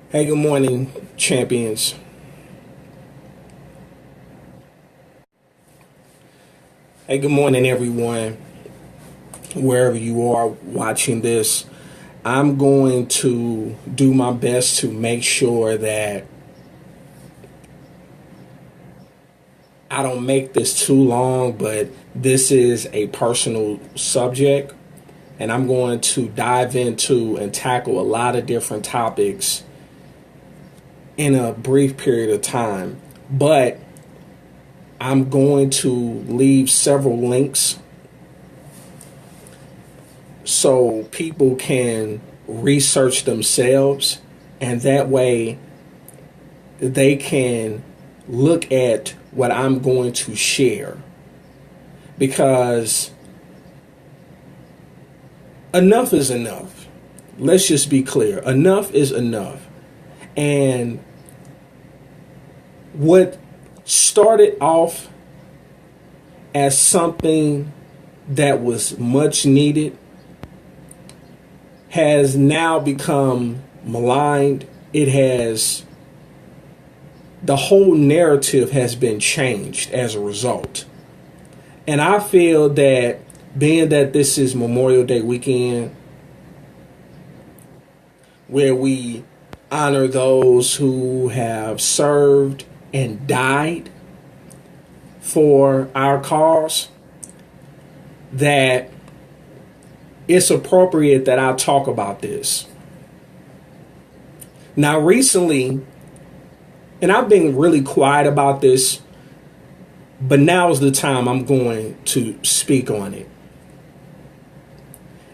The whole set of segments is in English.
Hey, good morning, champions. Hey, good morning, everyone. Wherever you are watching this, I'm going to do my best to make sure that I don't make this too long, but this is a personal subject, and I'm going to dive into and tackle a lot of different topics in a brief period of time. But I'm going to leave several links so people can research themselves, and that way they can look at what I'm going to share, because enough is enough. Let's just be clear. Enough is enough. And what started off as something that was much needed has now become maligned. The whole narrative has been changed as a result. And I feel that, being that this is Memorial Day weekend, where we honor those who have served and died for our cause, that it's appropriate that I talk about this. Now, recently, and I've been really quiet about this, but now's the time I'm going to speak on it.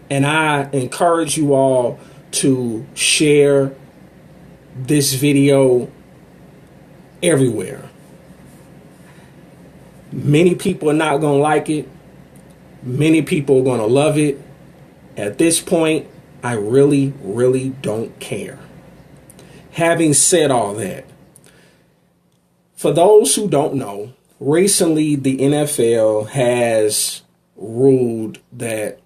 And I encourage you all to share this video everywhere. Many people are not going to like it. Many people are going to love it. At this point, I really, really don't care. Having said all that, for those who don't know, recently the NFL has ruled that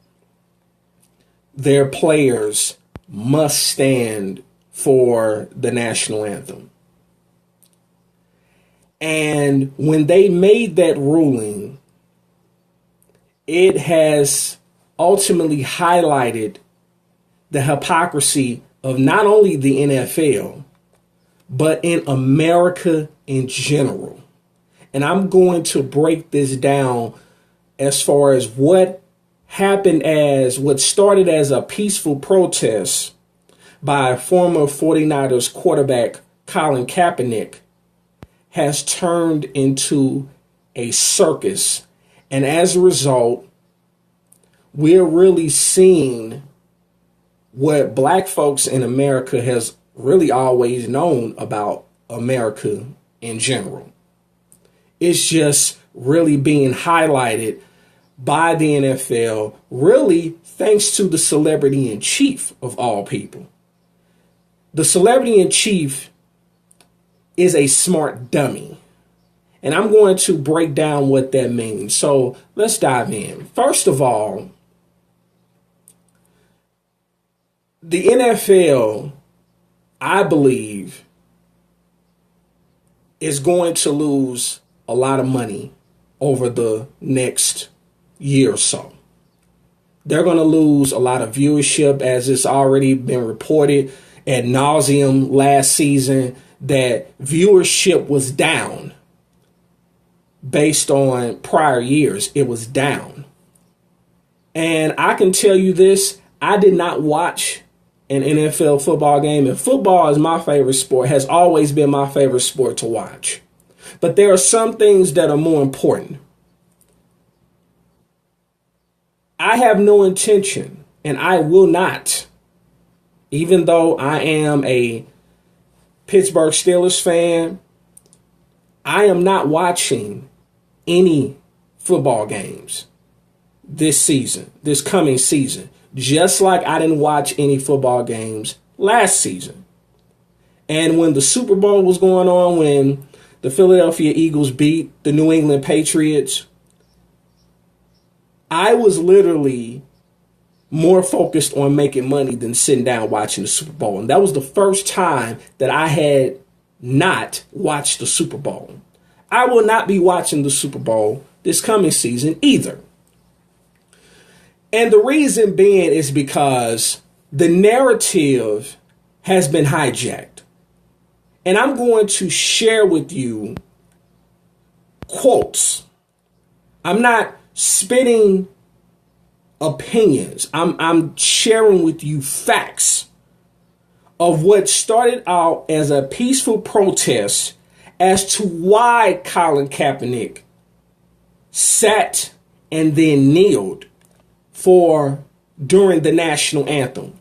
their players must stand for the national anthem. And when they made that ruling, it has ultimately highlighted the hypocrisy of not only the NFL, but in America in general. And I'm going to break this down as far as what started as a peaceful protest by former 49ers quarterback Colin Kaepernick has turned into a circus. And as a result, we're really seeing what black folks in America has really always known about America in general. It's just really being highlighted by the NFL, really thanks to the celebrity in chief of all people. The celebrity in chief is a smart dummy. And I'm going to break down what that means. So let's dive in. First of all, the NFL, I believe, is going to lose a lot of money over the next year or so. They're going to lose a lot of viewership, as it's already been reported ad nauseum last season that viewership was down based on prior years. It was down. And I can tell you this, I did not watch an NFL football game, and football is my favorite sport, has always been my favorite sport to watch. But there are some things that are more important. I have no intention, and I will not, even though I am a Pittsburgh Steelers fan, I am not watching any football games this season, this coming season, just like I didn't watch any football games last season. And when the Super Bowl was going on, when the Philadelphia Eagles beat the New England Patriots, I was literally more focused on making money than sitting down watching the Super Bowl. And that was the first time that I had not watched the Super Bowl. I will not be watching the Super Bowl this coming season either. And the reason being is because the narrative has been hijacked. And I'm going to share with you quotes. I'm not spitting opinions. I'm sharing with you facts of what started out as a peaceful protest as to why Colin Kaepernick sat and then kneeled for during the national anthem,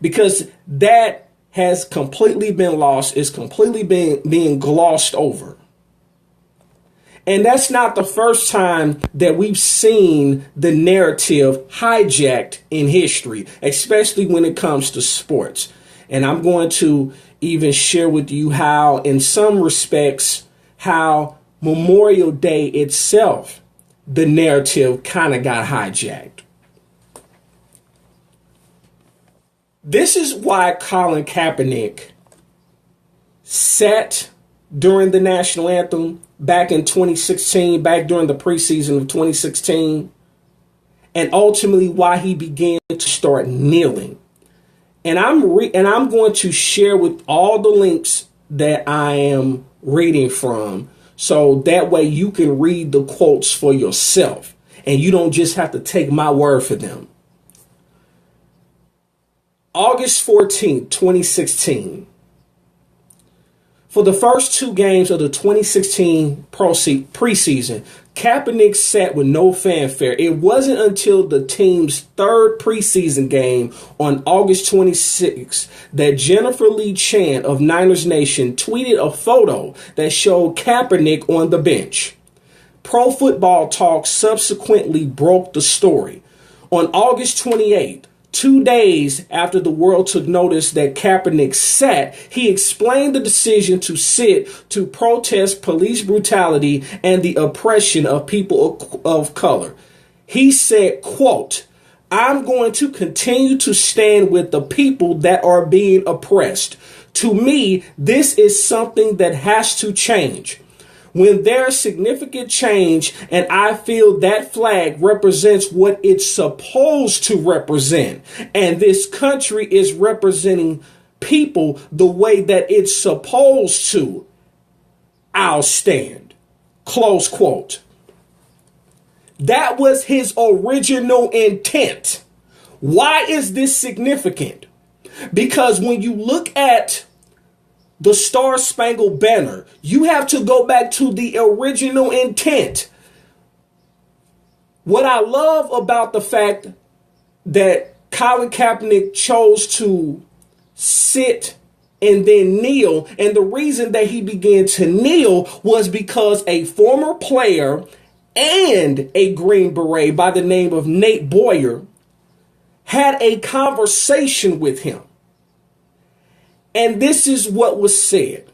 because that has completely been lost, is completely being glossed over. And that's not the first time that we've seen the narrative hijacked in history, especially when it comes to sports. And I'm going to even share with you how, in some respects, how Memorial Day itself, the narrative kind of got hijacked. This is why Colin Kaepernick sat during the national anthem back in 2016, back during the preseason of 2016, and ultimately why he began to start kneeling. And I'm going to share with all the links that I am reading from, so that way you can read the quotes for yourself and you don't just have to take my word for them. August 14th, 2016. For the first two games of the 2016 preseason, Kaepernick sat with no fanfare. It wasn't until the team's third preseason game on August 26th that Jennifer Lee Chan of Niners Nation tweeted a photo that showed Kaepernick on the bench. Pro Football Talk subsequently broke the story. On August 28th, 2 days after the world took notice that Kaepernick sat, he explained the decision to sit to protest police brutality and the oppression of people of color. He said, quote, "I'm going to continue to stand with the people that are being oppressed. To me, this is something that has to change. When there's significant change, and I feel that flag represents what it's supposed to represent, and this country is representing people the way that it's supposed to, I'll stand." Close quote. That was his original intent. Why is this significant? Because when you look at the Star Spangled Banner, you have to go back to the original intent. What I love about the fact that Colin Kaepernick chose to sit and then kneel, and the reason that he began to kneel was because a former player and a Green Beret by the name of Nate Boyer had a conversation with him. And this is what was said.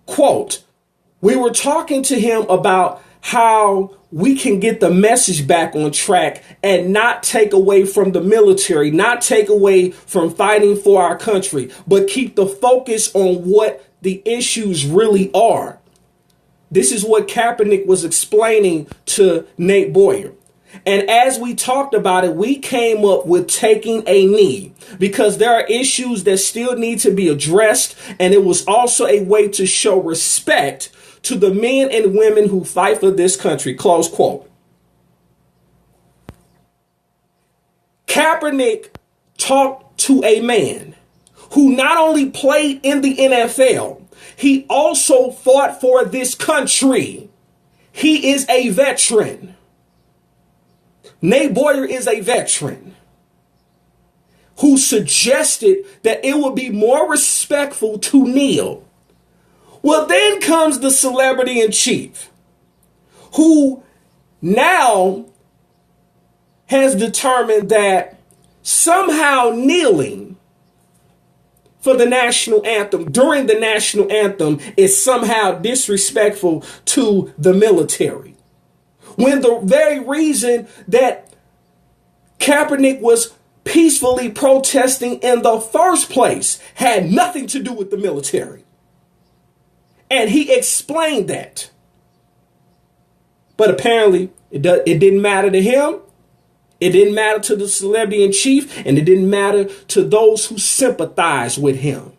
Quote, "We were talking to him about how we can get the message back on track and not take away from the military, not take away from fighting for our country, but keep the focus on what the issues really are." This is what Kaepernick was explaining to Nate Boyer. And as we talked about it, we came up with taking a knee because there are issues that still need to be addressed. And it was also a way to show respect to the men and women who fight for this country. Close quote. Kaepernick talked to a man who not only played in the NFL, he also fought for this country. He is a veteran. Nate Boyer is a veteran who suggested that it would be more respectful to kneel. Well, then comes the celebrity in chief, who now has determined that somehow kneeling for the national anthem during the national anthem is somehow disrespectful to the military. When the very reason that Kaepernick was peacefully protesting in the first place, had nothing to do with the military. And he explained that. But apparently it didn't matter to him. It didn't matter to the celebrity in chief, and it didn't matter to those who sympathize with him.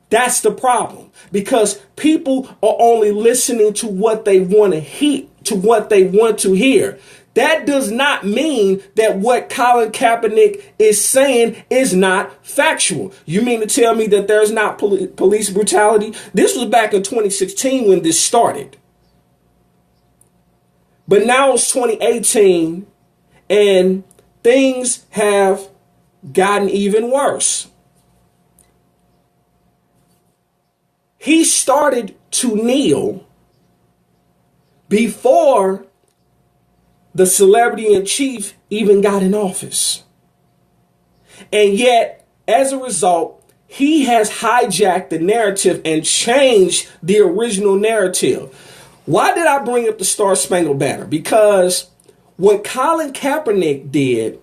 That's the problem, because people are only listening to what they want to hear, That does not mean that what Colin Kaepernick is saying is not factual. You mean to tell me that there's not police brutality? This was back in 2016 when this started. But now it's 2018 and things have gotten even worse. He started to kneel before the celebrity in chief even got in office. And yet, as a result, he has hijacked the narrative and changed the original narrative. Why did I bring up the Star Spangled Banner? Because what Colin Kaepernick did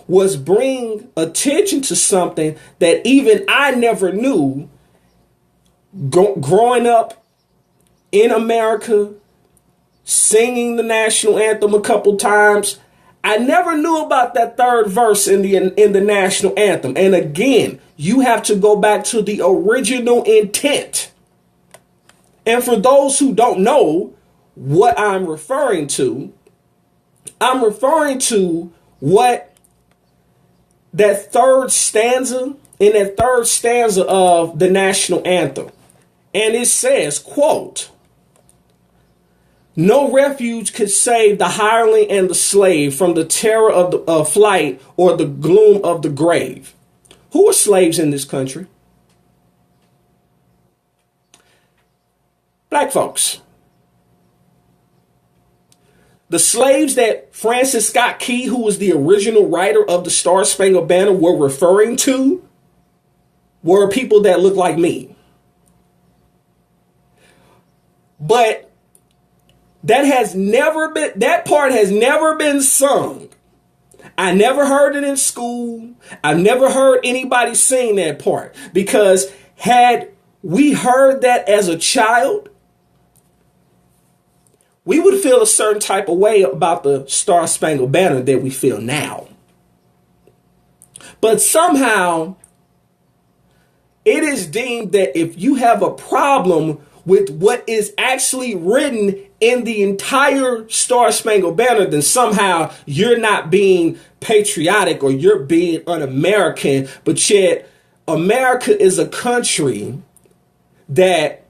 was bring attention to something that even I never knew growing up in America, singing the national anthem a couple times. I never knew about that third verse in the national anthem. And again, you have to go back to the original intent. And for those who don't know what I'm referring to what that third stanza of the national anthem. And it says, quote, "No refuge could save the hireling and the slave from the terror of flight or the gloom of the grave." Who are slaves in this country? Black folks. The slaves that Francis Scott Key, who was the original writer of the Star Spangled Banner, were referring to were people that look like me. But that part has never been sung. I never heard it in school. I've never heard anybody sing that part, because had we heard that as a child, we would feel a certain type of way about the Star Spangled Banner that we feel now. But somehow it is deemed that if you have a problem with what is actually written in the entire Star Spangled Banner, then somehow you're not being patriotic or you're being un-American. But yet America is a country that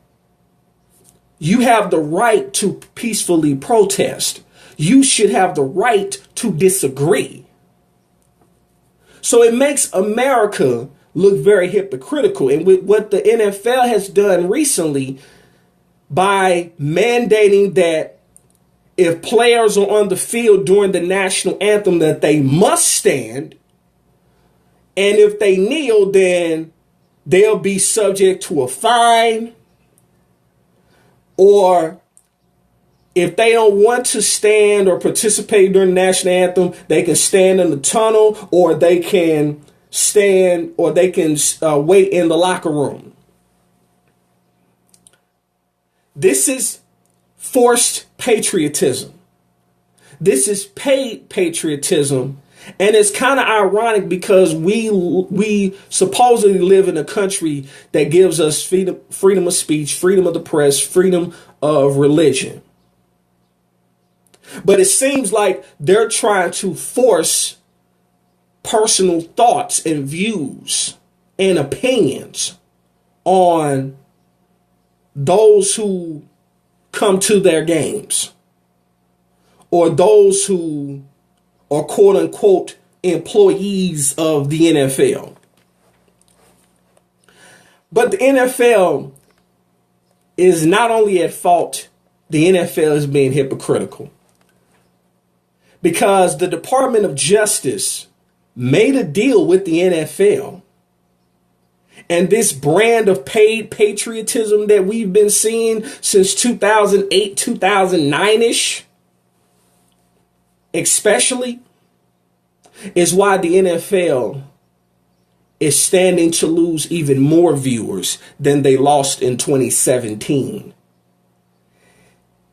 you have the right to peacefully protest. You should have the right to disagree. So it makes America look very hypocritical. And with what the NFL has done recently, by mandating that if players are on the field during the national anthem, that they must stand. And if they kneel, then they'll be subject to a fine. Or if they don't want to stand or participate during the national anthem, they can stand in the tunnel, or they can stand, or they can wait in the locker room. This is forced patriotism. This is paid patriotism. And it's kind of ironic because we supposedly live in a country that gives us freedom of speech, freedom of the press, freedom of religion. But it seems like they're trying to force personal thoughts and views and opinions on those who come to their games, or those who are quote unquote employees of the NFL. But the NFL is not only at fault, the NFL is being hypocritical, because the Department of Justice made a deal with the NFL. And this brand of paid patriotism that we've been seeing since 2008, 2009-ish, especially, is why the NFL is standing to lose even more viewers than they lost in 2017.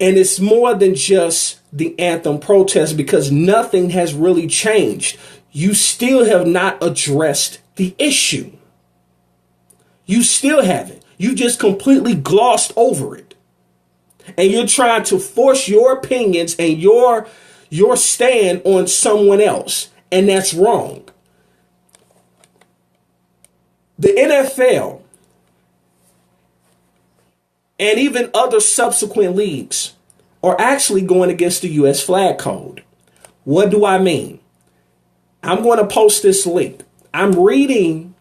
And it's more than just the anthem protest, because nothing has really changed. You still have not addressed the issue. You still haven't. You just completely glossed over it. And you're trying to force your opinions and your stand on someone else. And that's wrong. The NFL and even other subsequent leagues are actually going against the U.S. flag code. What do I mean? I'm going to post this link. I'm reading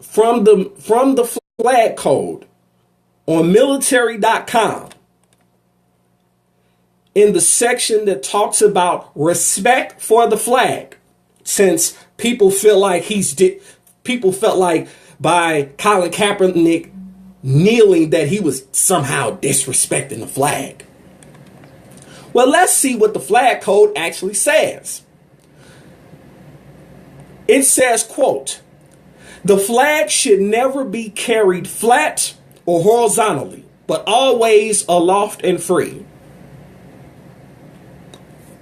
from the flag code on military.com in the section that talks about respect for the flag, since people feel like people felt like by Colin Kaepernick kneeling that he was somehow disrespecting the flag. Well, let's see what the flag code actually says. It says, quote, "The flag should never be carried flat or horizontally, but always aloft and free."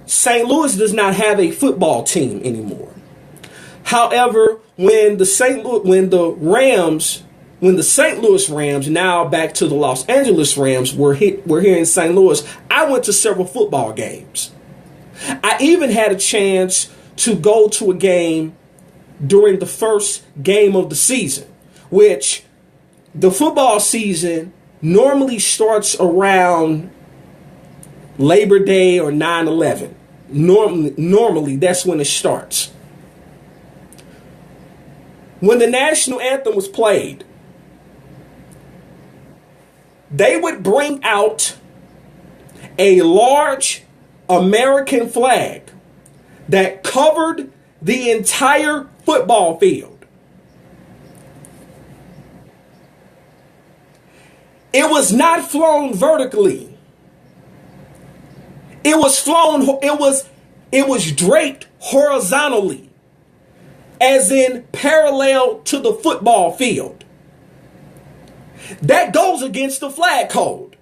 St. Louis does not have a football team anymore. However, when the St. Louis Rams, now back to the Los Angeles Rams, were here in St. Louis, I went to several football games. I even had a chance to go to a game during the first game of the season, which the football season normally starts around Labor Day or 9/11. Normally, that's when it starts. When the national anthem was played, they would bring out a large American flag that covered the entire football field. It was not flown vertically. It was draped horizontally, as in parallel to the football field. That goes against the flag code.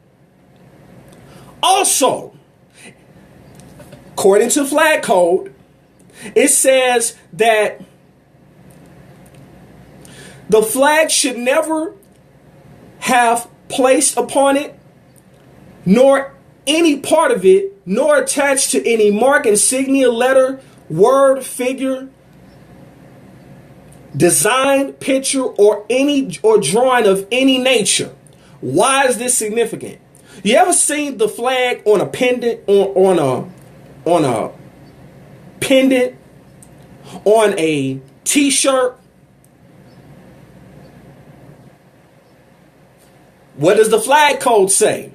Also, according to flag code, it says that the flag should never have placed upon it, nor any part of it, nor attached to any mark, insignia, letter, word, figure, design, picture, or drawing of any nature. Why is this significant? You ever seen the flag on a pendant, on a pendant, on a t-shirt? What does the flag code say?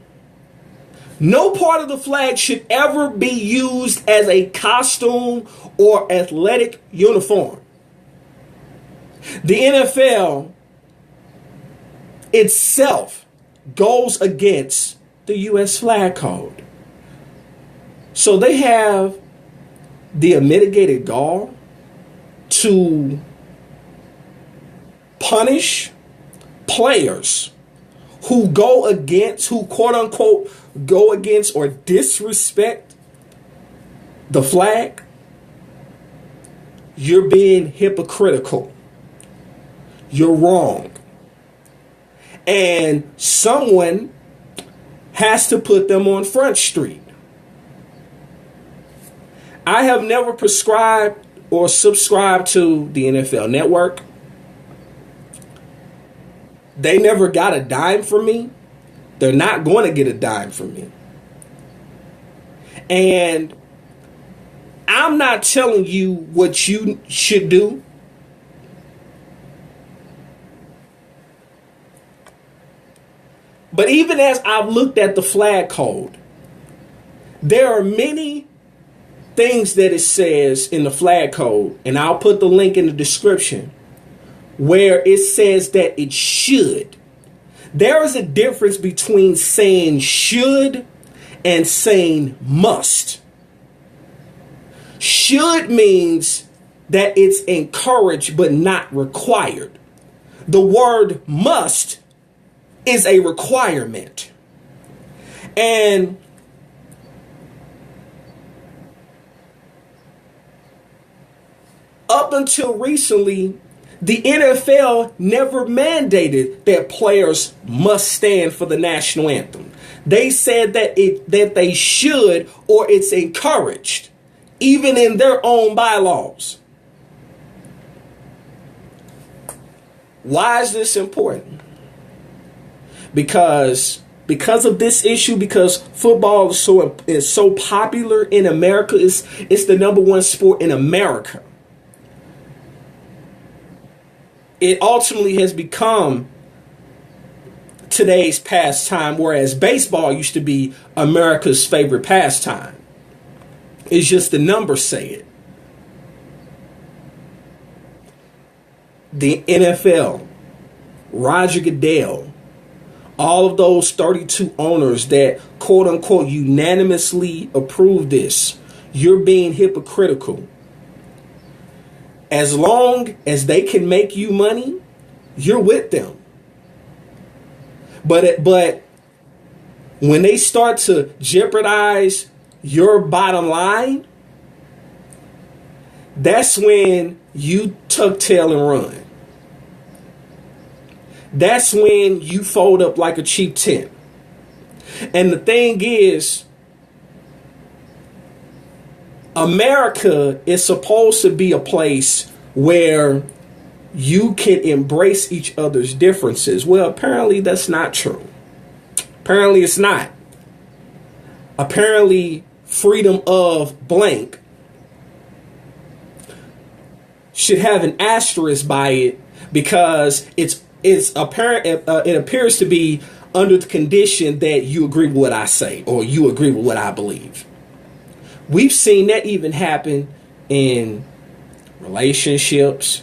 No part of the flag should ever be used as a costume or athletic uniform. The NFL itself goes against the U.S. flag code. So they have the unmitigated gall to punish players who go against, who quote unquote go against or disrespect the flag. You're being hypocritical. You're wrong. And someone has to put them on Front Street. I have never prescribed or subscribed to the NFL Network. They never got a dime from me. They're not going to get a dime from me. And I'm not telling you what you should do. But even as I've looked at the flag code, there are many things that it says in the flag code, and I'll put the link in the description, where it says that it should. There is a difference between saying should and saying must. Should means that it's encouraged but not required. The word must is a requirement. And up until recently, the NFL never mandated that players must stand for the national anthem. They said that they should, or it's encouraged, even in their own bylaws. Why is this important? Because of this issue, because football is so popular in America, it's the number one sport in America. It ultimately has become today's pastime, whereas baseball used to be America's favorite pastime. It's just the numbers say it. The NFL, Roger Goodell, all of those 32 owners that quote unquote unanimously approve this, you're being hypocritical. As long as they can make you money, you're with them. But when they start to jeopardize your bottom line, that's when you tuck tail and run. That's when you fold up like a cheap tent. And the thing is, America is supposed to be a place where you can embrace each other's differences. Well, apparently that's not true. Apparently it's not. Apparently freedom of blank should have an asterisk by it because it's apparent. It appears to be under the condition that you agree with what I say or you agree with what I believe. We've seen that even happen in relationships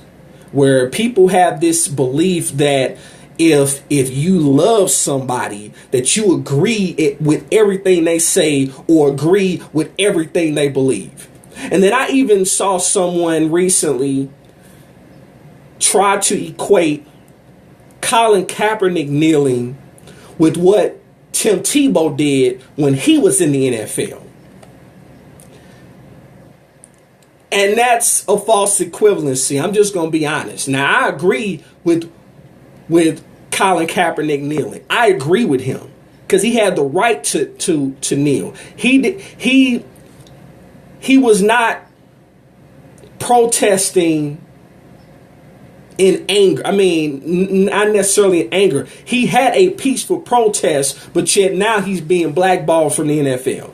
where people have this belief that if you love somebody, that you agree with everything they say or agree with everything they believe. And then I even saw someone recently try to equate Colin Kaepernick kneeling with what Tim Tebow did when he was in the NFL. And that's a false equivalency. I'm just going to be honest. Now, I agree with Colin Kaepernick kneeling. I agree with him because he had the right to kneel. He was not protesting in anger. I mean, not necessarily in anger. He had a peaceful protest, but yet now he's being blackballed from the NFL.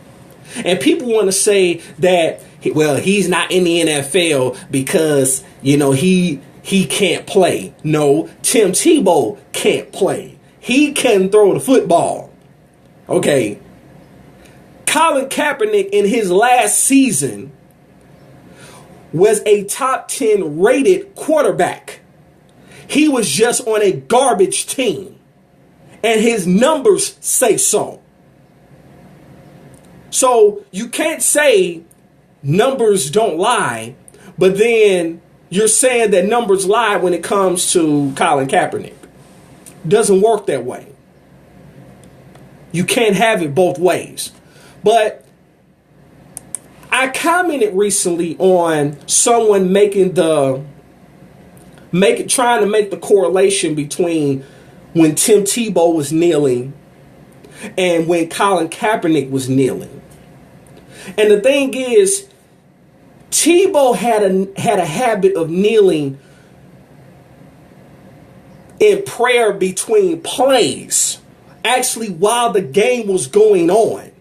And people want to say that, well, he's not in the NFL because, he can't play. No, Tim Tebow can't play. He can throw the football. Okay. Colin Kaepernick in his last season was a top 10 rated quarterback. He was just on a garbage team. And his numbers say so. So you can't say numbers don't lie, but then you're saying that numbers lie when it comes to Colin Kaepernick. Doesn't work that way. You can't have it both ways. But I commented recently on someone trying to make the correlation between when Tim Tebow was kneeling and when Colin Kaepernick was kneeling. And the thing is, Tebow had a habit of kneeling in prayer between plays, actually while the game was going on,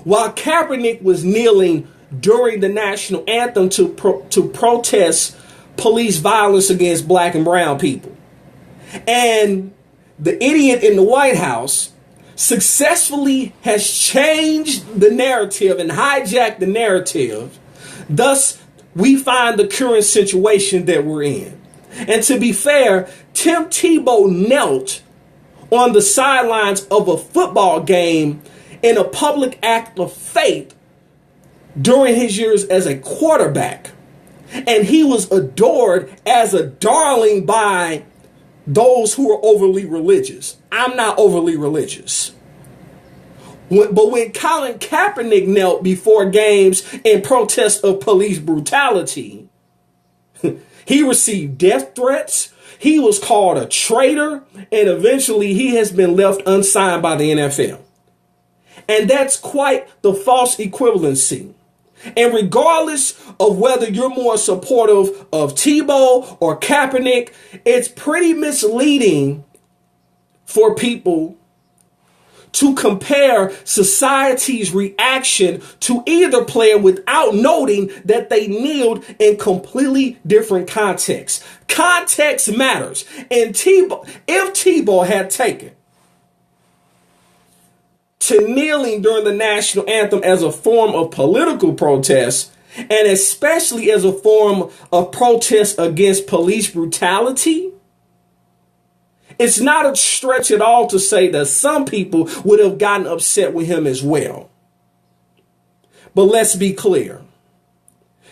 while Kaepernick was kneeling during the national anthem to protest police violence against black and brown people. And the idiot in the White House successfully has changed the narrative and hijacked the narrative. Thus, we find the current situation that we're in. And to be fair, Tim Tebow knelt on the sidelines of a football game in a public act of faith during his years as a quarterback. And he was adored as a darling by those who are overly religious. I'm not overly religious. But when Colin Kaepernick knelt before games in protest of police brutality, he received death threats. He was called a traitor, and eventually he has been left unsigned by the NFL. And that's quite the false equivalency. And regardless of whether you're more supportive of Tebow or Kaepernick, it's pretty misleading for people to compare society's reaction to either player without noting that they kneeled in completely different contexts. Context matters. And if Tebow had taken to kneeling during the national anthem as a form of political protest, and especially as a form of protest against police brutality, it's not a stretch at all to say that some people would have gotten upset with him as well. But let's be clear,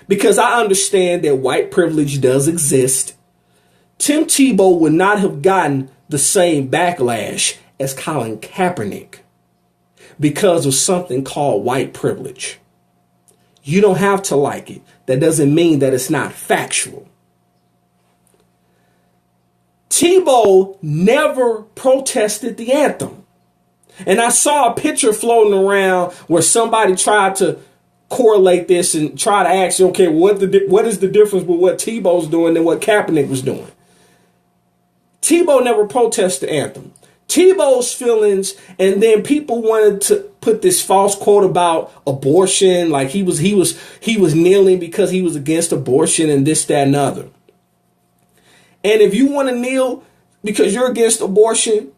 because I understand that white privilege does exist. Tim Tebow would not have gotten the same backlash as Colin Kaepernick because of something called white privilege. You don't have to like it. That doesn't mean that it's not factual. Tebow never protested the anthem. And I saw a picture floating around where somebody tried to correlate this and try to ask, okay, what is the difference with what Tebow's doing and what Kaepernick was doing? Tebow never protested the anthem. Tebow's feelings, and then people wanted to put this false quote about abortion, like he was kneeling because he was against abortion and this, that, and other. And if you want to kneel because you're against abortion,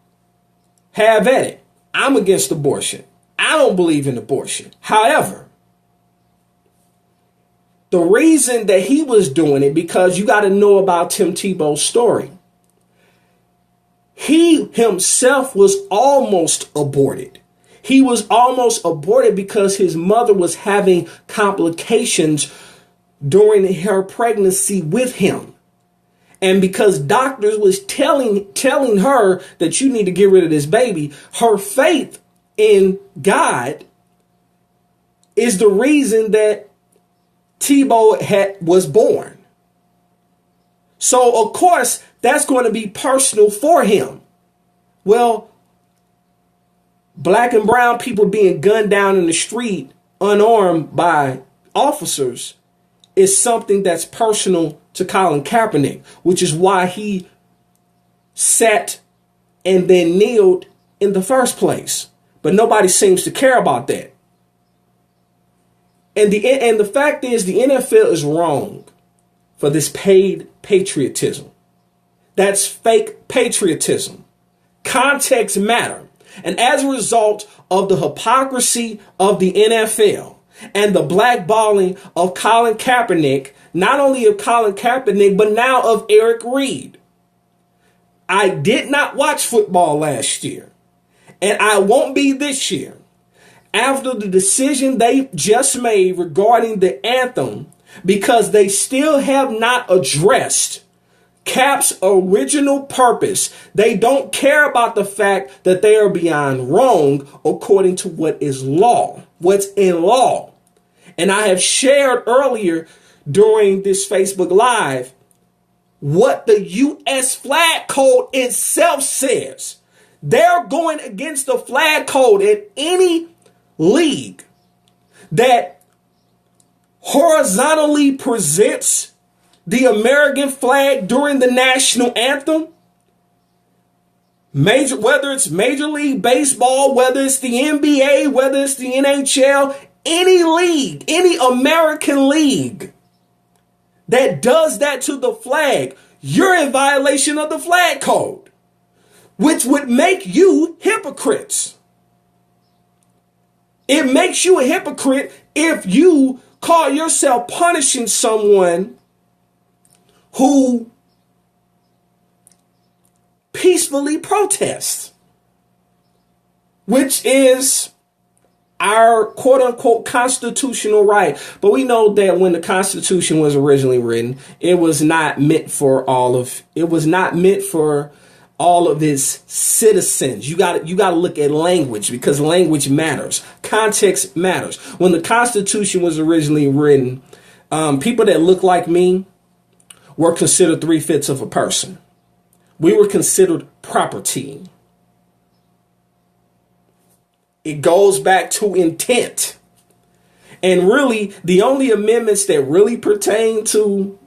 have at it. I'm against abortion. I don't believe in abortion. However, the reason that he was doing it, because you got to know about Tim Tebow's story. He himself was almost aborted. He was almost aborted because his mother was having complications during her pregnancy with him. And because doctors was telling her that you need to get rid of this baby, her faith in God is the reason that Tebow was born. So, of course, that's going to be personal for him. Well, black and brown people being gunned down in the street, unarmed by officers, is something that's personal to Colin Kaepernick, which is why he sat and then kneeled in the first place. But nobody seems to care about that. And the fact is, the NFL is wrong for this paid patriotism. That's fake patriotism. Context matter. And as a result of the hypocrisy of the NFL and the blackballing of Colin Kaepernick, not only of Colin Kaepernick, but now of Eric Reid. I did not watch football last year, and I won't be this year. After the decision they just made regarding the anthem, because they still have not addressed Cap's original purpose. They don't care about the fact that they are beyond wrong according to what is law, what's in law. And I have shared earlier during this Facebook Live what the U.S. flag code itself says. They're going against the flag code in any league that horizontally presents the American flag during the national anthem. Whether it's Major League Baseball, whether it's the NBA, whether it's the NHL, any league, any American league that does that to the flag, you're in violation of the flag code, which would make you hypocrites. It makes you a hypocrite if you call yourself punishing someone who peacefully protests, which is our quote unquote constitutional right. But we know that when the Constitution was originally written, it was not meant for all of its citizens. You got to look at language, because language matters. Context matters. When the Constitution was originally written, people that look like me were considered 3/5 of a person. We were considered property. It goes back to intent. And really, the only amendments that really pertain to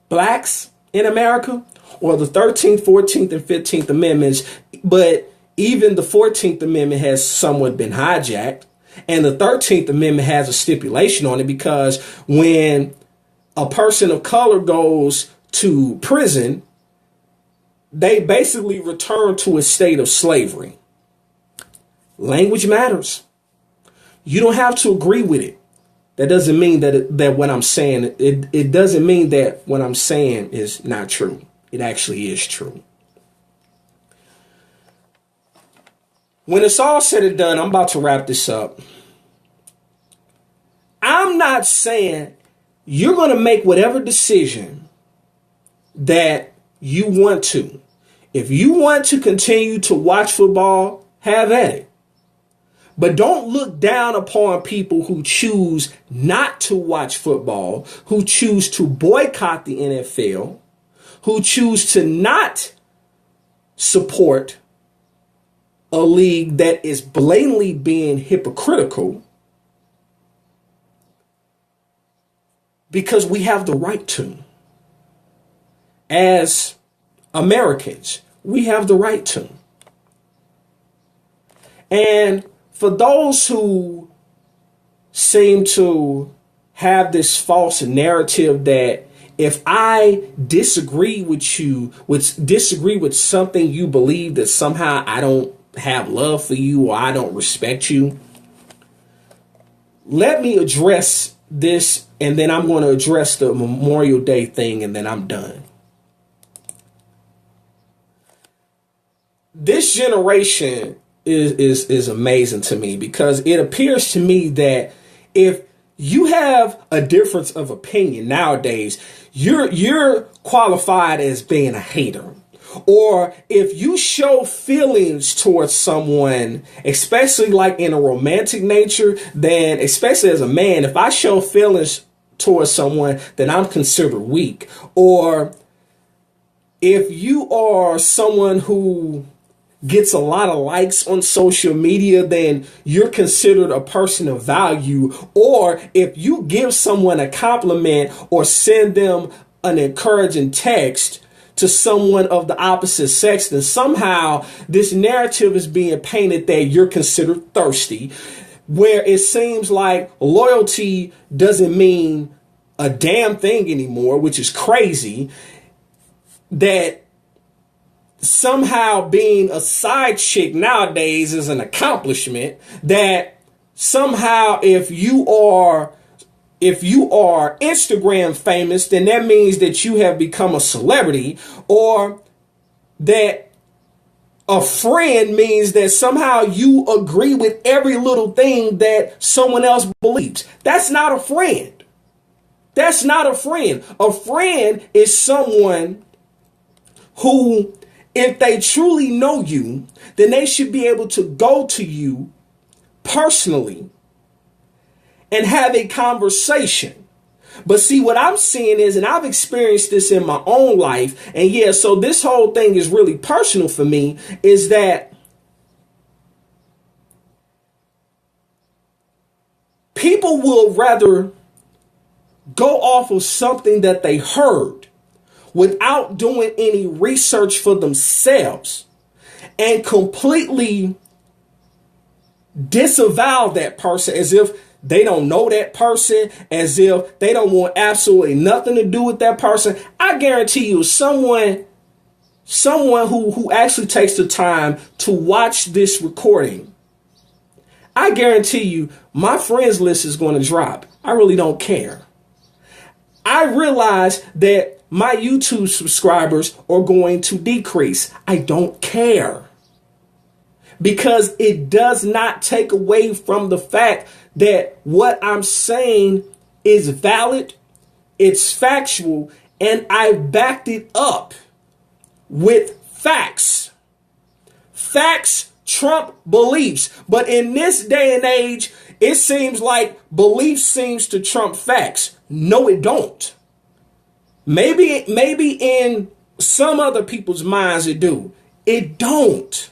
blacks in America or the 13th, 14th, and 15th Amendments. But even the 14th Amendment has somewhat been hijacked. And the 13th Amendment has a stipulation on it, because when a person of color goes to prison, they basically return to a state of slavery. Language matters. You don't have to agree with it. That doesn't mean that what I'm saying, it doesn't mean that what I'm saying is not true. It actually is true. When it's all said and done, I'm about to wrap this up. I'm not saying you're going to make whatever decision that you want to. If you want to continue to watch football, have at it. But don't look down upon people who choose not to watch football, who choose to boycott the NFL, who choose to not support a league that is blatantly being hypocritical, because we have the right to. As Americans, we have the right to. And for those who seem to have this false narrative that if I disagree with you, disagree with something you believe, that somehow I don't have love for you or I don't respect you, let me address this, and then I'm going to address the Memorial Day thing, and then I'm done. This generation is amazing to me, because it appears to me that if you have a difference of opinion nowadays, you're qualified as being a hater. Or if you show feelings towards someone, especially like in a romantic nature, then especially as a man, if I show feelings towards someone, then I'm considered weak. Or if you are someone who gets a lot of likes on social media, then you're considered a person of value. Or if you give someone a compliment or send them an encouraging text to someone of the opposite sex, then somehow this narrative is being painted that you're considered thirsty, where it seems like loyalty doesn't mean a damn thing anymore, which is crazy. That somehow being a side chick nowadays is an accomplishment. That somehow if you are Instagram famous, then that means that you have become a celebrity. Or that a friend means that somehow you agree with every little thing that someone else believes. That's not a friend. That's not a friend. A friend is someone who, if they truly know you, then they should be able to go to you personally and have a conversation. But see, what I'm seeing is, and I've experienced this in my own life, and yeah, so this whole thing is really personal for me, is that people will rather go off of something that they heard without doing any research for themselves and completely disavow that person as if they don't know that person, as if they don't want absolutely nothing to do with that person. I guarantee you, someone who actually takes the time to watch this recording, I guarantee you my friends list is going to drop. I really don't care. I realize that my YouTube subscribers are going to decrease. I don't care. because it does not take away from the fact that what I'm saying is valid, it's factual, and I backed it up with facts. Facts trump beliefs. But in this day and age, it seems like belief seems to trump facts. No, it don't. Maybe in some other people's minds it do. It don't.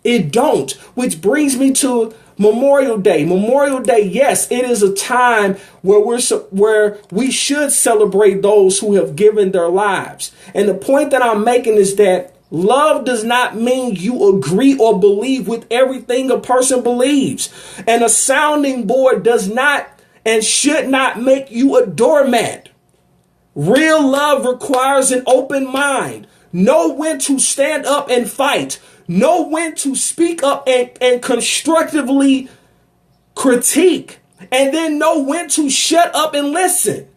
It don't. Which brings me to Memorial Day. Memorial Day, yes, it is a time where we should celebrate those who have given their lives. And the point that I'm making is that love does not mean you agree or believe with everything a person believes. And a sounding board does not and should not make you a doormat. Real love requires an open mind. Know when to stand up and fight. Know when to speak up and constructively critique. And then know when to shut up and listen.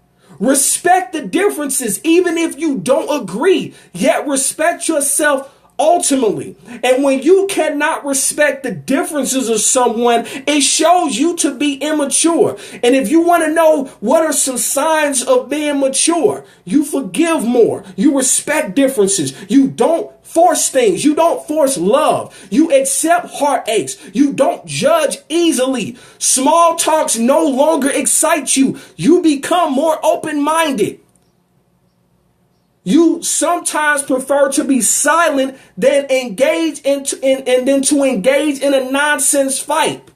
Respect the differences, even if you don't agree, yet respect yourself ultimately. And when you cannot respect the differences of someone, it shows you to be immature. And if you want to know what are some signs of being mature, you forgive more. You respect differences. You don't force things. You don't force love. You accept heartaches. You don't judge easily. Small talks no longer excite you. You become more open-minded. You sometimes prefer to be silent than engage and then to engage in a nonsense fight,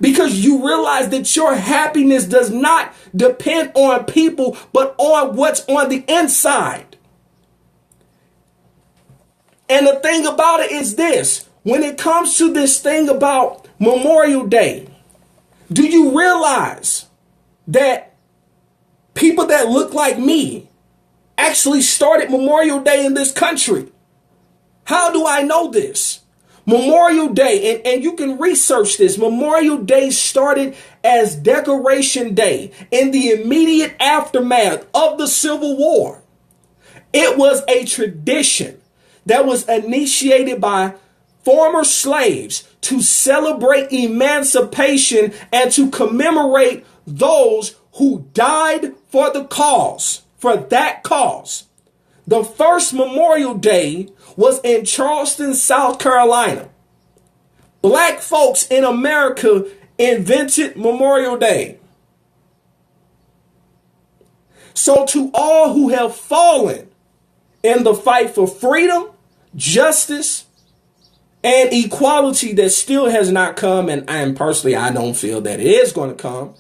because you realize that your happiness does not depend on people, but on what's on the inside. And the thing about it is this: when it comes to this thing about Memorial Day, do you realize that people that look like me actually started Memorial Day in this country? How do I know this? Memorial Day, and you can research this, Memorial Day started as Decoration Day in the immediate aftermath of the Civil War. It was a tradition that was initiated by former slaves to celebrate emancipation and to commemorate those who died for the cause. For that cause. The first Memorial Day was in Charleston, South Carolina. Black folks in America invented Memorial Day. So to all who have fallen in the fight for freedom, justice, and equality that still has not come, and personally, I don't feel that it is going to come,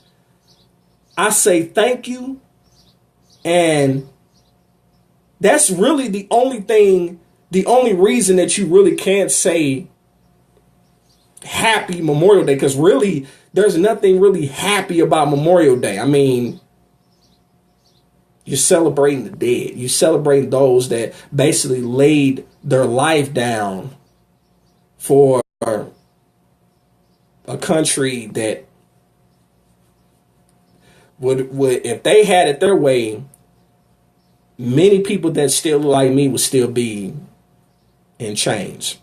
I say thank you. And that's really the only reason that you really can't say happy Memorial Day, because really there's nothing really happy about Memorial Day. I mean, you're celebrating the dead. You're celebrating those that basically laid their life down for a country that would if they had it their way, many people that still look like me would still be in chains.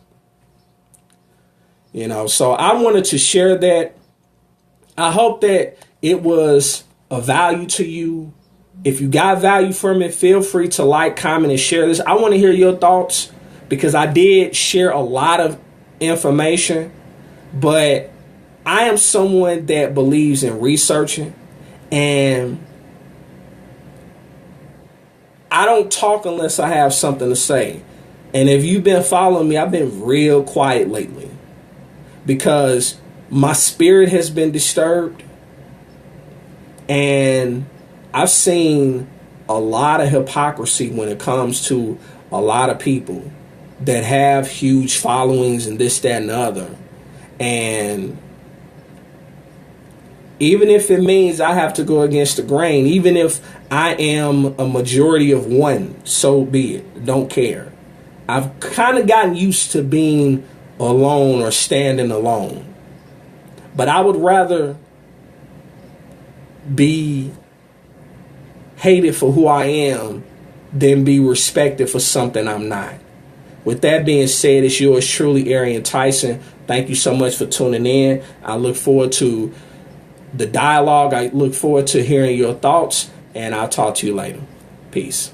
You know, so I wanted to share that. I hope that it was of value to you. If you got value from it, feel free to like, comment, and share this. I want to hear your thoughts, because I did share a lot of information, but I am someone that believes in researching, and I don't talk unless I have something to say. And if you've been following me, I've been real quiet lately because my spirit has been disturbed, and I've seen a lot of hypocrisy when it comes to a lot of people that have huge followings and this, that, and the other. And even if it means I have to go against the grain, even if I am a majority of one, so be it. Don't care. I've kind of gotten used to being alone or standing alone. But I would rather be hated for who I am than be respected for something I'm not. With that being said, it's yours truly, Arian Tyson. Thank you so much for tuning in. I look forward to the dialogue. I look forward to hearing your thoughts, and I'll talk to you later. Peace.